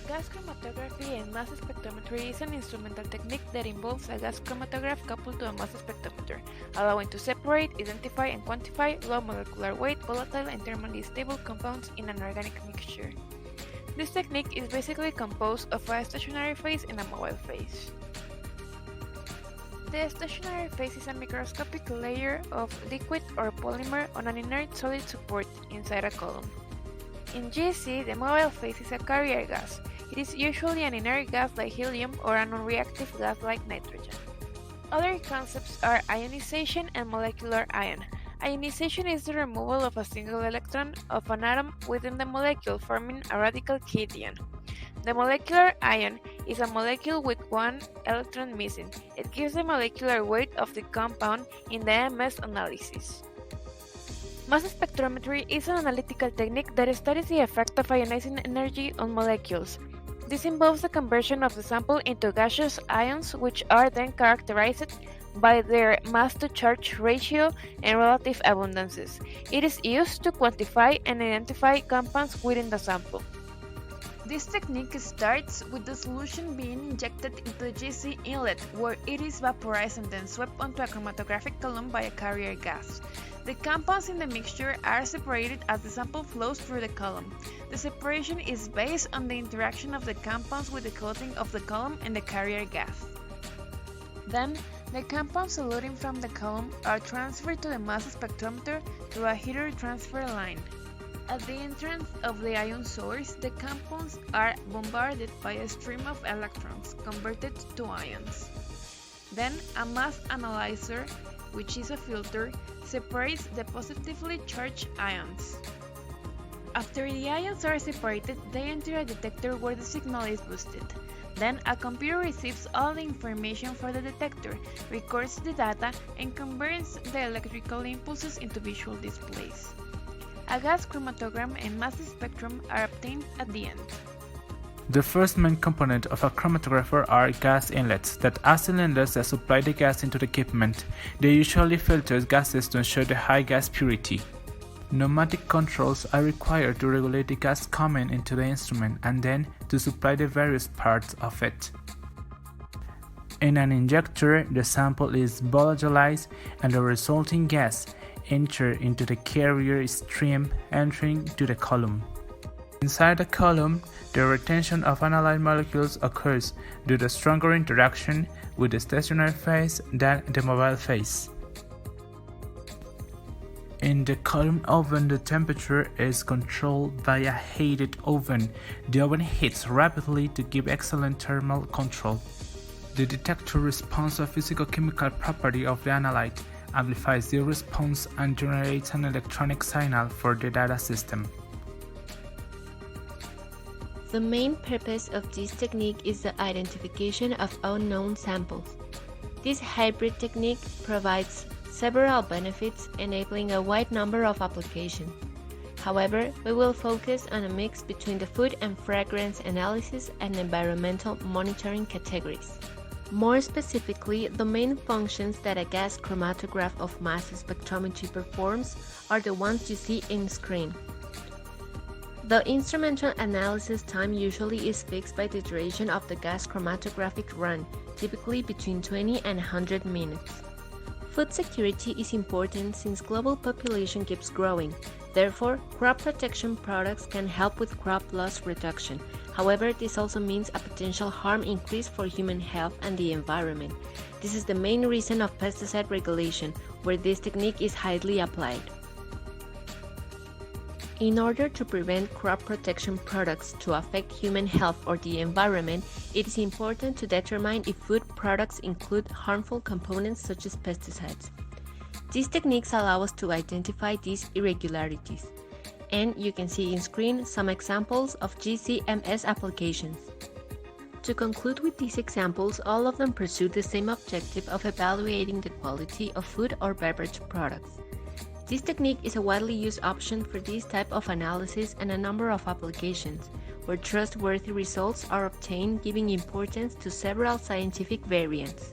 Gas chromatography and mass spectrometry is an instrumental technique that involves a gas chromatograph coupled to a mass spectrometer, allowing to separate, identify, and quantify low molecular weight, volatile, and thermally stable compounds in an organic mixture. This technique is basically composed of a stationary phase and a mobile phase. The stationary phase is a microscopic layer of liquid or polymer on an inert solid support inside a column. In GC, the mobile phase is a carrier gas. It is usually an inert gas like helium or a non-reactive gas like nitrogen. Other concepts are ionization and molecular ion. Ionization is the removal of a single electron of an atom within the molecule, forming a radical cation. The molecular ion is a molecule with one electron missing. It gives the molecular weight of the compound in the MS analysis. Mass spectrometry is an analytical technique that studies the effect of ionizing energy on molecules. This involves the conversion of the sample into gaseous ions, which are then characterized by their mass-to-charge ratio and relative abundances. It is used to quantify and identify compounds within the sample. This technique starts with the solution being injected into the GC inlet, where it is vaporized and then swept onto a chromatographic column by a carrier gas. The compounds in the mixture are separated as the sample flows through the column. The separation is based on the interaction of the compounds with the coating of the column and the carrier gas. Then, the compounds eluting from the column are transferred to the mass spectrometer through a heater transfer line. At the entrance of the ion source, the compounds are bombarded by a stream of electrons converted to ions. Then, a mass analyzer, which is a filter, separates the positively charged ions. After the ions are separated, they enter a detector where the signal is boosted. Then, a computer receives all the information for the detector, records the data, and converts the electrical impulses into visual displays. A gas chromatogram and mass spectrum are obtained at the end. The first main component of a chromatographer are gas inlets that are cylinders that supply the gas into the equipment. They usually filter gases to ensure the high gas purity. Pneumatic controls are required to regulate the gas coming into the instrument and then to supply the various parts of it. In an injector, the sample is volatilized and the resulting gas enters into the carrier stream entering to the column. Inside the column, the retention of analyzed molecules occurs due to stronger interaction with the stationary phase than the mobile phase. In the column oven, the temperature is controlled by a heated oven. The oven heats rapidly to give excellent thermal control. The detector responds to a physicochemical property of the analyte, amplifies the response, and generates an electronic signal for the data system. The main purpose of this technique is the identification of unknown samples. This hybrid technique provides several benefits, enabling a wide number of applications. However, we will focus on a mix between the food and fragrance analysis and environmental monitoring categories. More specifically, the main functions that a gas chromatograph of mass spectrometry performs are the ones you see in screen. The instrumental analysis time usually is fixed by the duration of the gas chromatographic run, typically between 20 and 100 minutes. Food security is important since global population keeps growing. Therefore, crop protection products can help with crop loss reduction. However, this also means a potential harm increase for human health and the environment. This is the main reason of pesticide regulation, where this technique is highly applied. In order to prevent crop protection products to affect human health or the environment, it is important to determine if food products include harmful components such as pesticides. These techniques allow us to identify these irregularities, and you can see in screen some examples of GCMS applications. To conclude with these examples, all of them pursue the same objective of evaluating the quality of food or beverage products. This technique is a widely used option for this type of analysis and a number of applications, where trustworthy results are obtained, giving importance to several scientific variants.